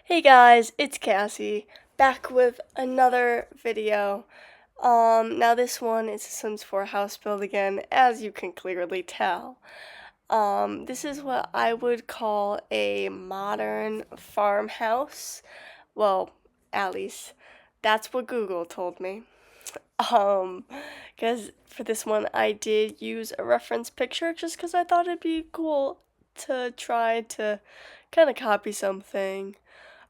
Hey guys, it's Cassie, back with another video. Now this one is a Sims 4 house build again, as you can clearly tell. This is what I would call a modern farmhouse. Well, at least that's what Google told me. Um, because for this one I did use a reference picture just because I thought it'd be cool to try to kind of copy something.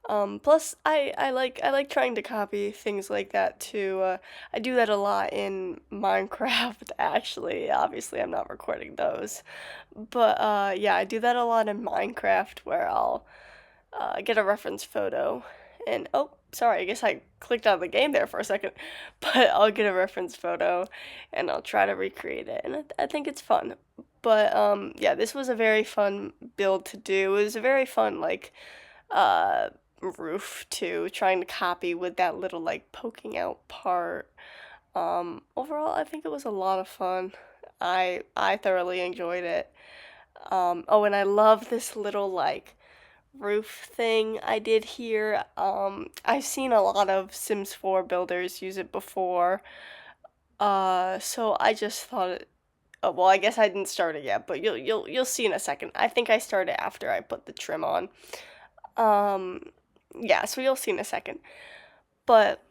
Plus, I like trying to copy things like that too. I do that a lot in Minecraft. Actually, obviously, I'm not recording those, but yeah, I do that a lot in Minecraft where I'll get a reference photo, and oh, sorry, I guess I clicked out of the game there for a second, but I'll get a reference photo, and I'll try to recreate it, and I think it's fun. But yeah, this was a very fun build to do. It was a very fun uh roof too, trying to copy with that little like poking out part. Overall I think it was a lot of fun. I thoroughly enjoyed it. Oh, and I love this little like roof thing I did here. I've seen a lot of Sims 4 builders use it before. So I just thought it, oh, well, I guess I didn't start it yet, but you'll see in a second. I think I started after I put the trim on. Um, yeah, so you'll see in a second. But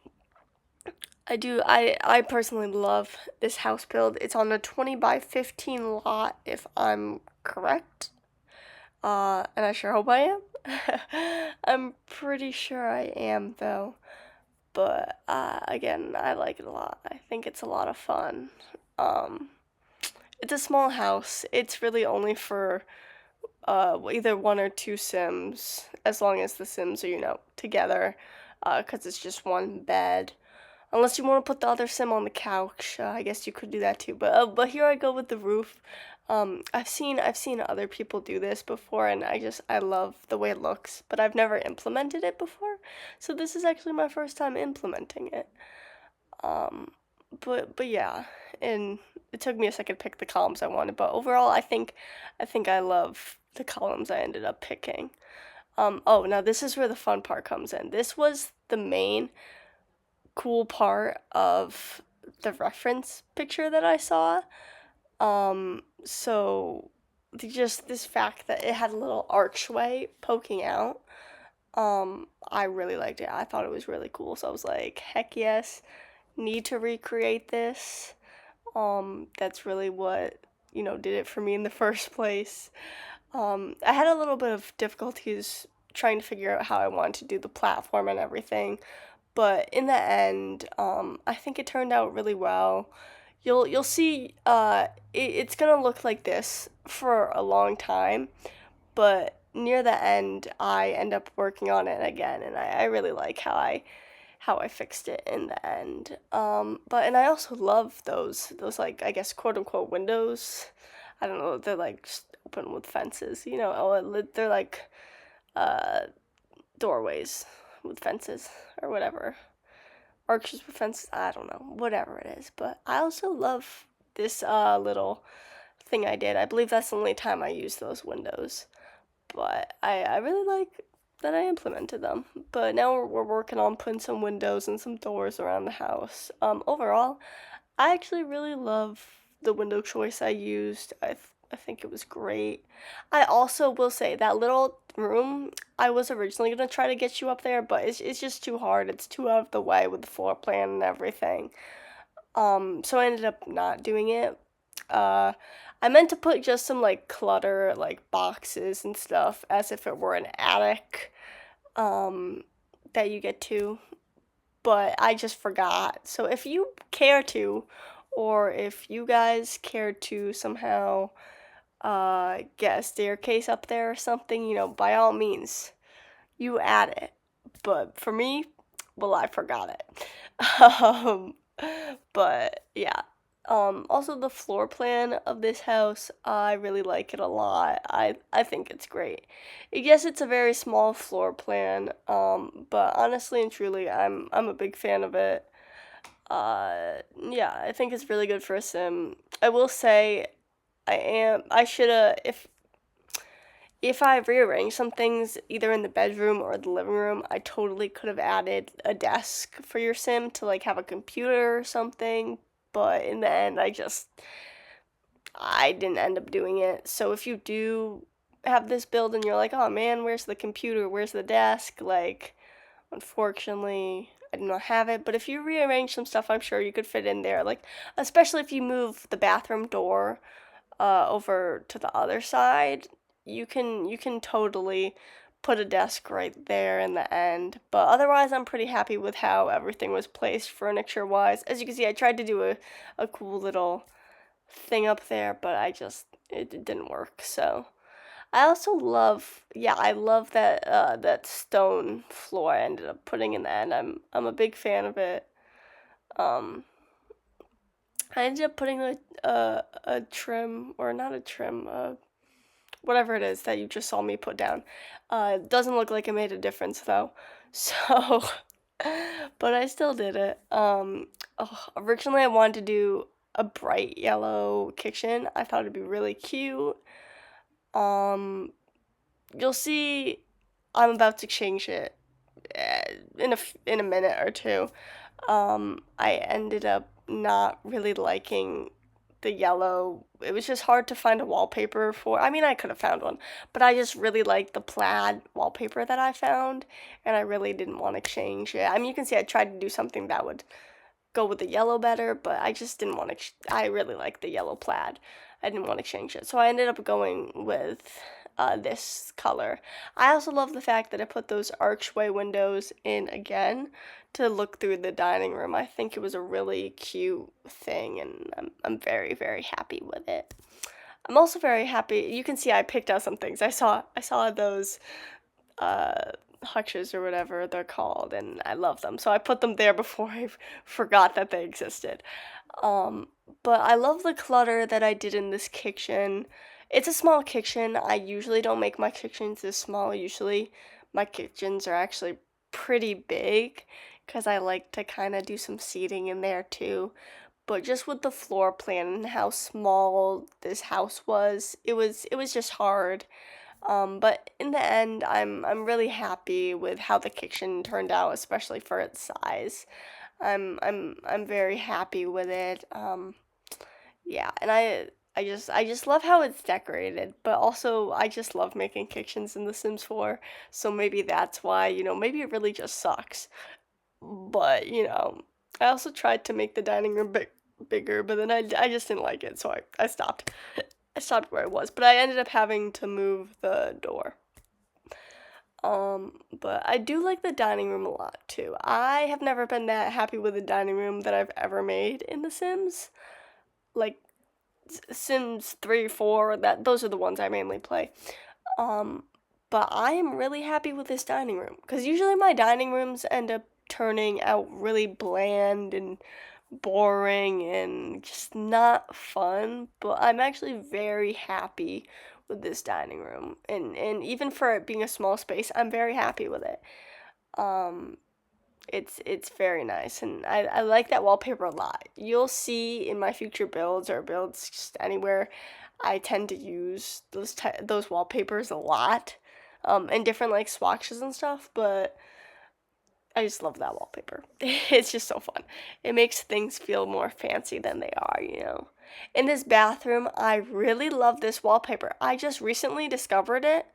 I personally love this house build. It's on a 20 by 15 lot if I'm correct. And I sure hope I am. I'm pretty sure I am though. But again, I like it a lot. I think it's a lot of fun. Um, it's a small house. It's really only for either one or two Sims, as long as the Sims are, together, because it's just one bed. Unless you want to put the other sim on the couch, I guess you could do that too. But here I go with the roof. I've seen other people do this before, and I love the way it looks. But I've never implemented it before, so this is actually my first time implementing it. Um, but yeah, and it took me a second to pick the columns I wanted. But overall, I think I love the columns I ended up picking. Oh, now this is where the fun part comes in. This was the main cool part of the reference picture that I saw. So just this fact that it had a little archway poking out, I really liked it. I thought it was really cool. So I was like, heck yes, need to recreate this. That's really what, did it for me in the first place. I had a little bit of difficulties trying to figure out how I wanted to do the platform and everything, but in the end, I think it turned out really well. You'll see. It's gonna look like this for a long time, but near the end, I end up working on it again, and I really like how I fixed it in the end. But and I also love those like I guess quote unquote windows. I don't know. They're like just open with fences. They're like uh doorways with fences or whatever. Arches with fences, I don't know, whatever it is. But I also love this little thing I did. I believe that's the only time I used those windows. But I really like that I implemented them. But now we're working on putting some windows and some doors around the house. Overall, I actually really love the window choice I used. I think it was great. I also will say that little room, I was originally going to try to get you up there, but it's just too hard. It's too out of the way with the floor plan and everything. So I ended up not doing it. Uh, I meant to put just some like clutter, like boxes and stuff, as if it were an attic, um, that you get to, but I just forgot. So if you care to, or if you guys care to somehow get a staircase up there or something, by all means, you add it. But for me, well, I forgot it. um, but yeah. Also the floor plan of this house, I really like it a lot. I think it's great. Yes, it's a very small floor plan, but honestly and truly, I'm a big fan of it. Yeah, I think it's really good for a sim. I will say, I shoulda if I rearranged some things either in the bedroom or the living room, I totally could have added a desk for your sim to like have a computer or something. But in the end, I didn't end up doing it. So if you do have this build and you're like, oh man, where's the computer? Where's the desk? Like, unfortunately, I do not have it. But if you rearrange some stuff, I'm sure you could fit in there. Like, especially if you move the bathroom door over to the other side, you can totally put a desk right there in the end. But otherwise, I'm pretty happy with how everything was placed furniture wise. As you can see, I tried to do a cool little thing up there, but it didn't work. So I also love, yeah, I love that stone floor I ended up putting in the end. I'm a big fan of it. Um, I ended up putting a trim, or not a trim, whatever it is that you just saw me put down. It doesn't look like it made a difference though. So, but I still did it. Originally I wanted to do a bright yellow kitchen. I thought it'd be really cute. Um, you'll see I'm about to change it in a minute or two. I ended up not really liking the yellow. It was just hard to find a wallpaper for. I mean, I could have found one, but I just really liked the plaid wallpaper that I found, and I really didn't want to change it. I mean, you can see I tried to do something that would go with the yellow better, but I just didn't want to. I really like the yellow plaid. I didn't want to change it, so I ended up going with this color. I also love the fact that I put those archway windows in again to look through the dining room. I think it was a really cute thing, and I'm very very happy with it. I'm also very happy. You can see I picked out some things. I saw those uh, hutches or whatever they're called, and I love them. So I put them there before I forgot that they existed. Um, but I love the clutter that I did in this kitchen. It's a small kitchen. I usually don't make my kitchens this small. Usually, my kitchens are actually pretty big because I like to kind of do some seating in there too. But just with the floor plan and how small this house was, it was just hard. But in the end, I'm really happy with how the kitchen turned out, especially for its size. I'm very happy with it. Yeah, and I just love how it's decorated, but also I just love making kitchens in The Sims 4. So maybe that's why, maybe it really just sucks. But, I also tried to make the dining room bigger, but then I just didn't like it, so I stopped. I stopped where I was, but I ended up having to move the door. But I do like the dining room a lot too. I have never been that happy with the dining room that I've ever made in The Sims. Like Sims 3, 4, that those are the ones I mainly play. Um, but I am really happy with this dining room because usually my dining rooms end up turning out really bland and boring and just not fun, but I'm actually very happy with this dining room. And even for it being a small space, I'm very happy with it. Um it's very nice, and I like that wallpaper a lot. You'll see in my future builds or builds just anywhere, I tend to use those wallpapers a lot, and different like swatches and stuff. But I just love that wallpaper. It's just so fun. It makes things feel more fancy than they are. In this bathroom, I really love this wallpaper. I just recently discovered it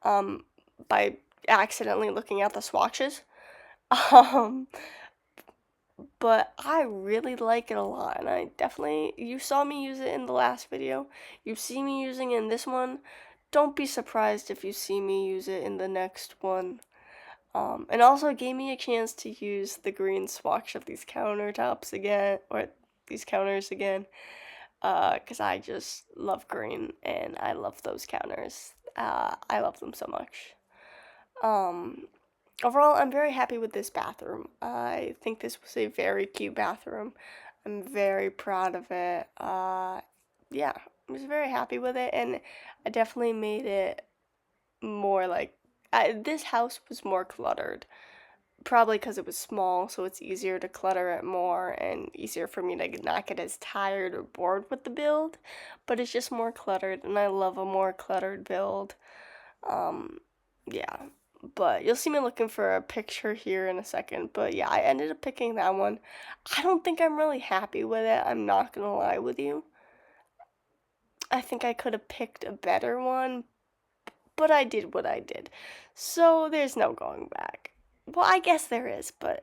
um, by accidentally looking at the swatches. Um, but I really like it a lot, and you saw me use it in the last video. You see me using it in this one. Don't be surprised if you see me use it in the next one. And also it gave me a chance to use the green swatch of these countertops again, or these counters again, because I just love green and I love those counters. I love them so much. Um, Overall, I'm very happy with this bathroom. I think this was a very cute bathroom. I'm very proud of it. Yeah, I was very happy with it, and I definitely made it more like this house was more cluttered. Probably because it was small, so it's easier to clutter it more and easier for me to not get as tired or bored with the build. But it's just more cluttered, and I love a more cluttered build. Yeah, but you'll see me looking for a picture here in a second. But yeah, I ended up picking that one. I don't think I'm really happy with it. I'm not gonna lie with you. I think I could have picked a better one, but I did what I did. So there's no going back. Well, I guess there is, but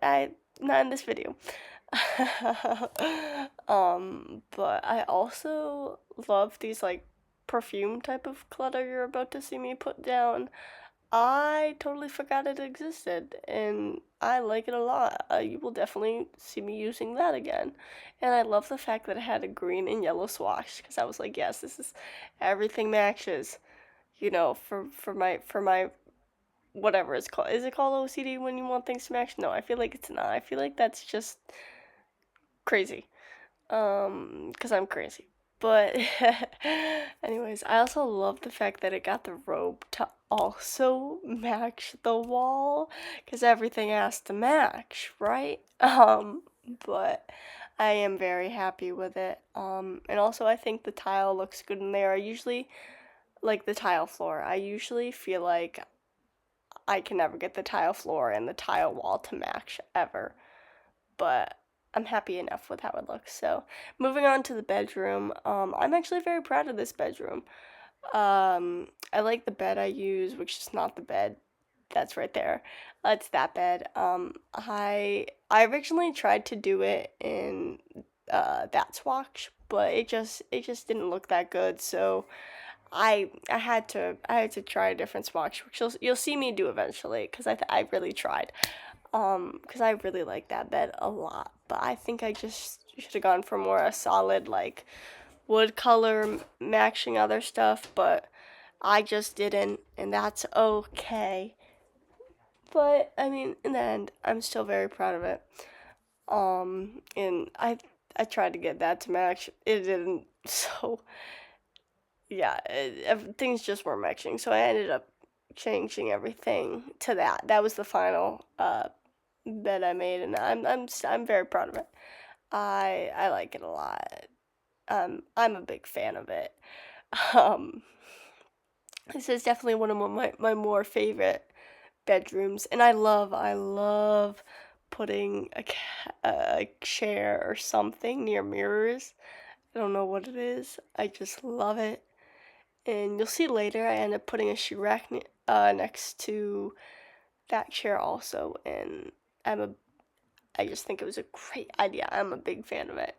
not in this video. But I also love these like perfume type of clutter you're about to see me put down. I totally forgot it existed, and I like it a lot. You will definitely see me using that again. And I love the fact that it had a green and yellow swatch because I was like, yes, this is everything matches. For my whatever it's called. Is it called OCD when you want things to match? No, I feel like it's not. I feel like that's just crazy. Because I'm crazy. But, anyways, I also love the fact that it got the robe to also match the wall, because everything has to match, right? But I am very happy with it. And also I think the tile looks good in there. I usually like the tile floor. I usually feel like I can never get the tile floor and the tile wall to match ever, but I'm happy enough with how it looks. So, moving on to the bedroom, I'm actually very proud of this bedroom. I like the bed I use, which is not the bed that's right there. It's that bed. I originally tried to do it in that swatch, but it just didn't look that good. So I had to try a different swatch, which you'll see me do eventually, because I really tried. Because I really like that bed a lot, but I think I just should have gone for more a solid like wood color matching other stuff, but I just didn't, and that's okay. But I mean, in the end, I'm still very proud of it. And I tried to get that to match, it didn't. So yeah, things just weren't matching. So I ended up changing everything to that. That was the final bed I made, and I'm very proud of it. I like it a lot. I'm a big fan of it. Um, this is definitely one of my more favorite bedrooms, and I love putting a chair or something near mirrors. I don't know what it is. I just love it. And you'll see later, I end up putting a shoe rack next to that chair also, and I'm a I just think it was a great idea. I'm a big fan of it.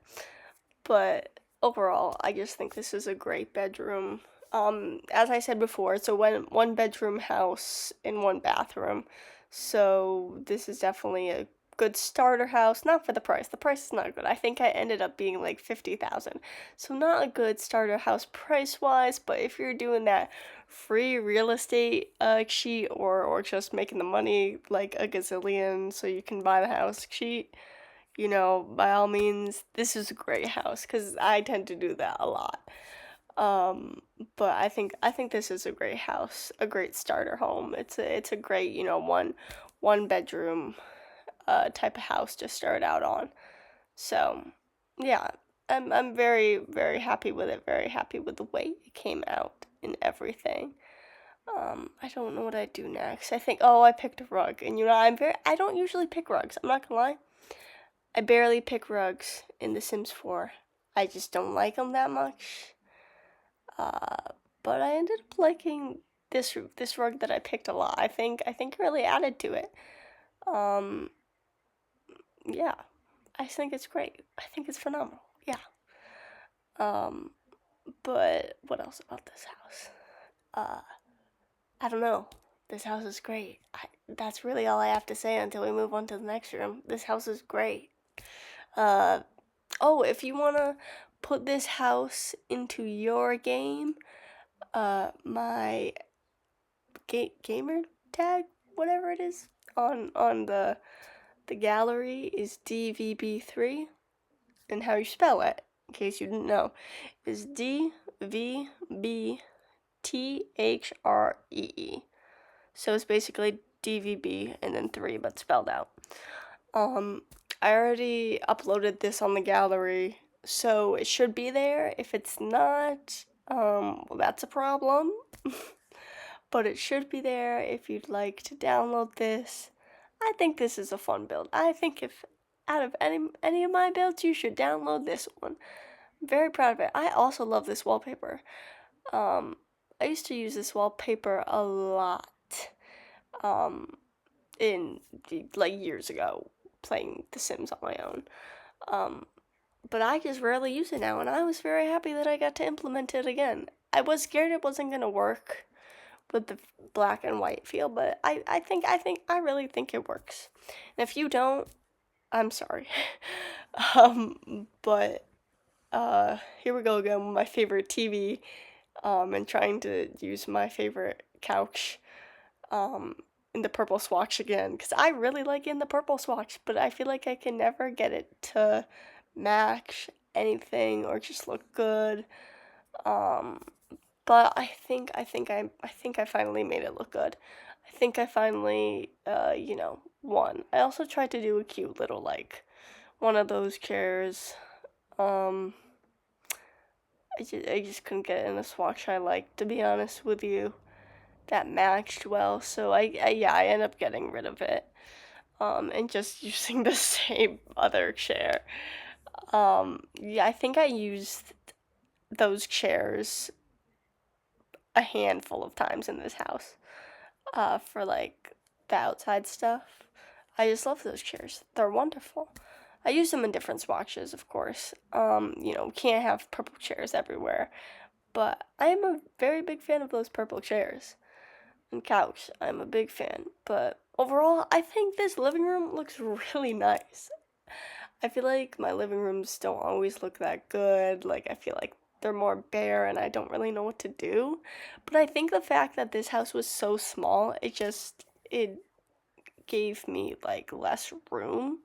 But overall, I just think this is a great bedroom. As I said before, it's a one bedroom house in one bathroom. So this is definitely a good starter house. Not for the price. The price is not good. I think I ended up being like 50,000. So not a good starter house price wise. But if you're doing that free real estate sheet, or just making the money like a gazillion so you can buy the house sheet, by all means, this is a great house because I tend to do that a lot. Um, but I think this is a great house, a great starter home. It's a great, one bedroom type of house to start out on. So, yeah, I'm very very happy with it. Very happy with the way it came out and everything. I don't know what I do next. I picked a rug, and I don't usually pick rugs. I'm not gonna lie. I barely pick rugs in The Sims 4. I just don't like them that much. But I ended up liking this rug that I picked a lot. I think it really added to it. Um, yeah, I think it's great. I think it's phenomenal. Yeah. Um, but what else about this house? Uh, I don't know. This house is great. That's really all I have to say until we move on to the next room. This house is great. Uh, Oh, if you want to put this house into your game, my gamer tag, whatever it is, on the gallery is DVB3, and how you spell it, in case you didn't know, is DVBTHREE. So it's basically DVB and then 3, but spelled out. Um, I already uploaded this on the gallery, so it should be there. If it's not, well, that's a problem. but it should be there if you'd like to download this. I think this is a fun build. I think if out of any of my builds, you should download this one. I'm very proud of it. I also love this wallpaper. Um, I used to use this wallpaper a lot. In like years ago, playing The Sims on my own. Um, but I just rarely use it now, and I was very happy that I got to implement it again. I was scared it wasn't gonna work with the black and white feel, but I really think it works. And if you don't, I'm sorry. But here we go again with my favorite TV, and trying to use my favorite couch, um, in the purple swatch again, because I really like it in the purple swatch, but I feel like I can never get it to match anything or just look good. Um, but I think I finally made it look good. I think I finally, won. I also tried to do a cute little, like, one of those chairs. Um, I just couldn't get it in a swatch I liked, to be honest with you, that matched well. So I ended up getting rid of it. And just using the same other chair. Yeah, I think I used those chairs a handful of times in this house, for like the outside stuff. I just love those chairs. They're wonderful. I use them in different swatches, of course. Can't have purple chairs everywhere. But I am a very big fan of those purple chairs. And couch, I'm a big fan. But overall, I think this living room looks really nice. I feel like my living rooms don't always look that good. Like, I feel like they're more bare and I don't really know what to do. But I think the fact that this house was so small, it gave me like less room.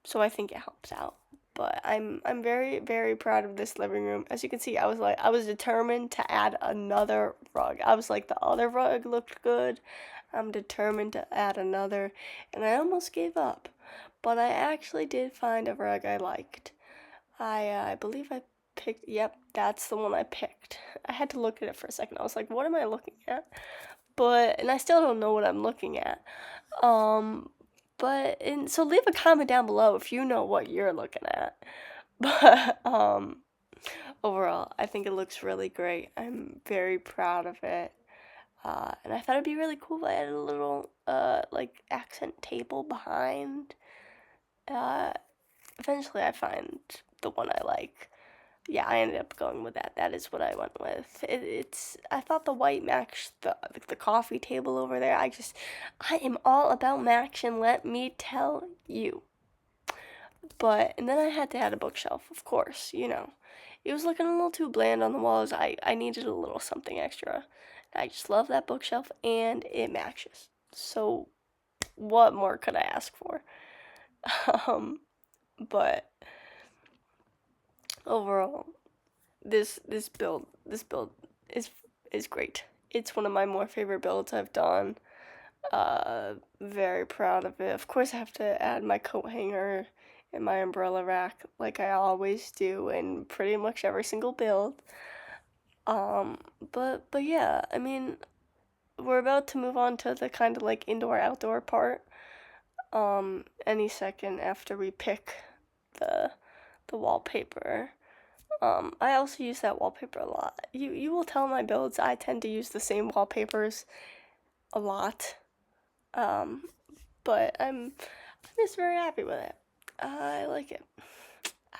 So I think it helps out. But I'm very, very proud of this living room. As you can see, I was determined to add another rug. I was like, the other rug looked good. I'm determined to add another, and I almost gave up. But I actually did find a rug I liked. I believe I picked, yep, that's the one I picked. I had to look at it for a second. I was like, what am I looking at? And I still don't know what I'm looking at. And so leave a comment down below if you know what you're looking at. But overall, I think it looks really great. I'm very proud of it. And I thought it'd be really cool if I had a little like accent table behind. Eventually I find the one I like. Yeah, I ended up going with that. That is what I went with. I thought the white matched the coffee table over there. I am all about match, and let me tell you. And then I had to add a bookshelf, of course, you know. It was looking a little too bland on the walls. I needed a little something extra. I just love that bookshelf, and it matches. So, what more could I ask for? But overall, this build is great. It's one of my more favorite builds I've done. Very proud of it. Of course, I have to add my coat hanger and my umbrella rack like I always do in pretty much every single build. But yeah, I mean, we're about to move on to the kind of like indoor outdoor part. Any second after we pick the wallpaper. I also use that wallpaper a lot. You will tell my builds I tend to use the same wallpapers a lot. But I'm just very happy with it. I like it.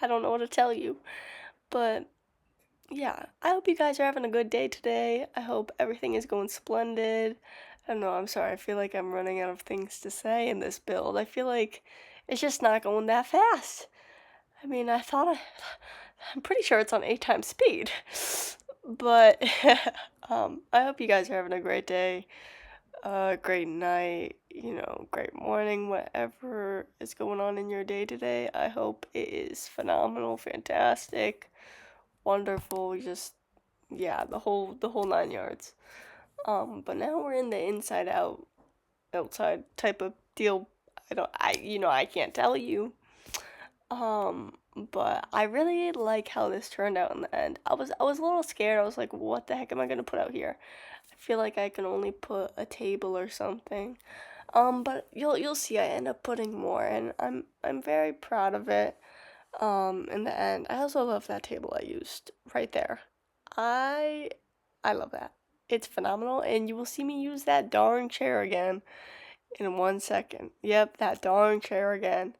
I don't know what to tell you, but yeah, I hope you guys are having a good day today. I hope everything is going splendid. I don't know, I'm sorry, I feel like I'm running out of things to say in this build. I feel like it's just not going that fast. I mean, I'm pretty sure it's on 8 times speed. But I hope you guys are having a great day, great night, great morning, whatever is going on in your day today. I hope it is phenomenal, fantastic, wonderful, just yeah, the whole 9 yards. But now we're in the inside out, outside type of deal. I can't tell you. But I really like how this turned out in the end. I was a little scared. I was like, what the heck am I gonna put out here? I feel like I can only put a table or something. But you'll see I end up putting more, and I'm very proud of it. In the end. I also love that table I used right there. I I love that. It's phenomenal, and you will see me use that darn chair again in 1 second. Yep, that darn chair again.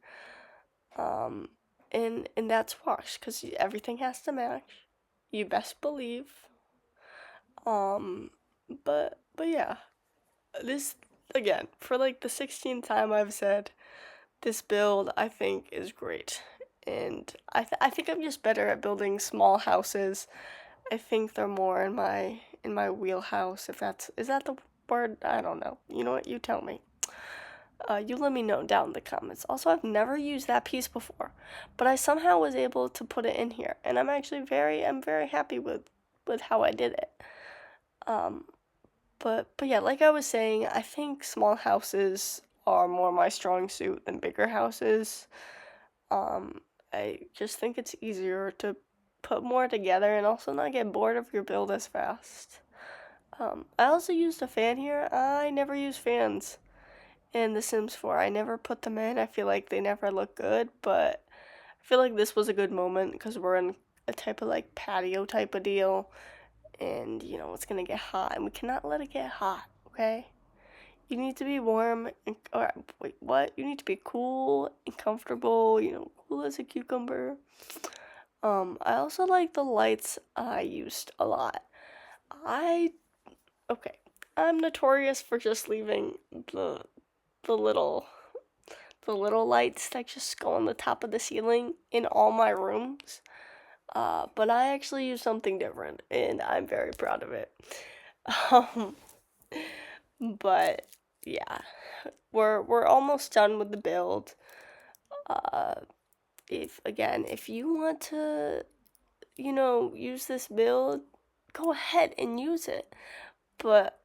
Um, and that's wash because everything has to match. You best believe. Um, but yeah, this again for like the 16th time I've said this build I think is great, and I think I'm just better at building small houses. I think they're more in my wheelhouse. If that's is that the word? I don't know. You know what? You tell me. You let me know down in the comments. Also, I've never used that piece before, but I somehow was able to put it in here, and I'm very happy with how I did it. Um, but yeah, like I was saying, I think small houses are more my strong suit than bigger houses. Um, I just think it's easier to put more together and also not get bored of your build as fast. I also used a fan here. I never use fans in The Sims 4. I never put them in. I feel like they never look good, but I feel like this was a good moment because we're in a type of like patio type of deal, and it's gonna get hot, and we cannot let it get hot. Okay, you need to be warm and, or wait, what? You need to be cool and comfortable. Cool as a cucumber. I also like the lights I used a lot. I okay. I'm notorious for just leaving the little the little lights that just go on the top of the ceiling in all my rooms. But I actually use something different, and I'm very proud of it. Um, but yeah, we're almost done with the build. Uh, if you want to, use this build, go ahead and use it. But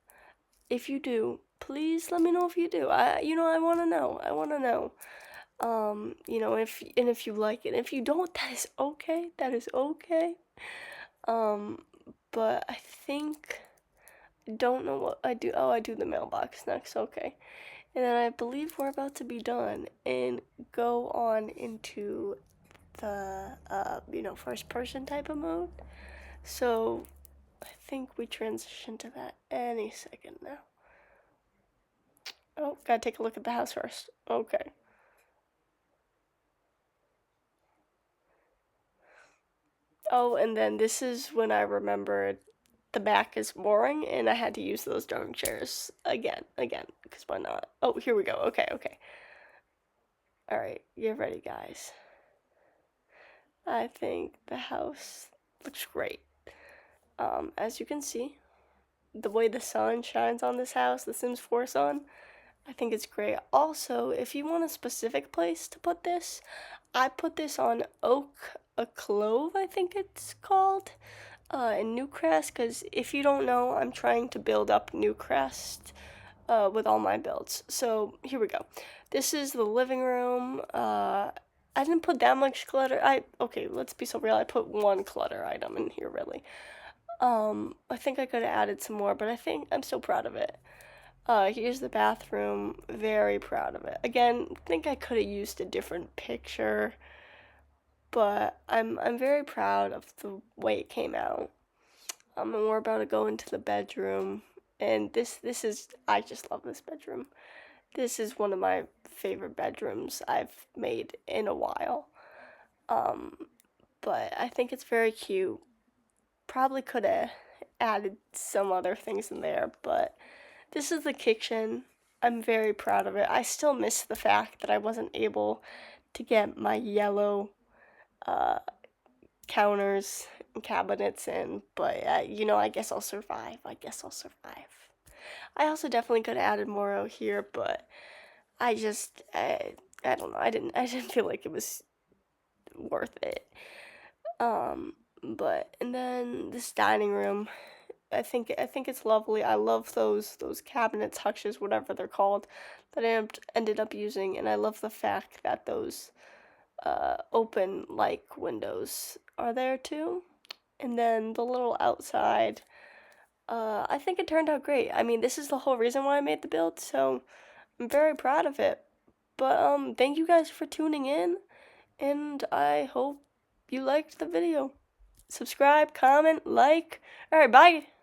if you do, please let me know if you do. I want to know. I want to know. If you like it. If you don't, that is okay. That is okay. Um, but I think don't know what I do. Oh, I do the mailbox next. Okay. And then I believe we're about to be done and go on into the first person type of mode. So I think we transition to that any second now. Oh, gotta take a look at the house first. Okay. Oh, and then this is when I remembered the back is boring and I had to use those darn chairs again, because why not? Oh, here we go. Okay, okay. All right, get ready, guys. I think the house looks great. As you can see, the way the sun shines on this house, the Sims 4 sun, I think it's great. Also, if you want a specific place to put this, I put this on a Clove, I think it's called, in Newcrest, because if you don't know, I'm trying to build up Newcrest with all my builds. So here we go. This is the living room. I didn't put that much clutter. Okay, let's be so real. I put one clutter item in here, really. I think I could have added some more, but I think I'm still proud of it. Here's the bathroom. Very proud of it. Again, think I could have used a different picture, but I'm very proud of the way it came out. And we're about to go into the bedroom, and this is I just love this bedroom. This is one of my favorite bedrooms I've made in a while. Um, but I think it's very cute. Probably could have added some other things in there, but this is the kitchen. I'm very proud of it. I still miss the fact that I wasn't able to get my yellow uh, counters and cabinets in, but I guess I'll survive. I guess I'll survive. I also definitely could have added more out here, but I don't know. I didn't feel like it was worth it. Um, but and then this dining room, I think it's lovely. I love those cabinets, hutches, whatever they're called, that I ended up using, and I love the fact that those open like windows are there too. And then the little outside, I think it turned out great. I mean, this is the whole reason why I made the build, so I'm very proud of it. But thank you guys for tuning in, and I hope you liked the video. Subscribe, comment, like. All right, bye.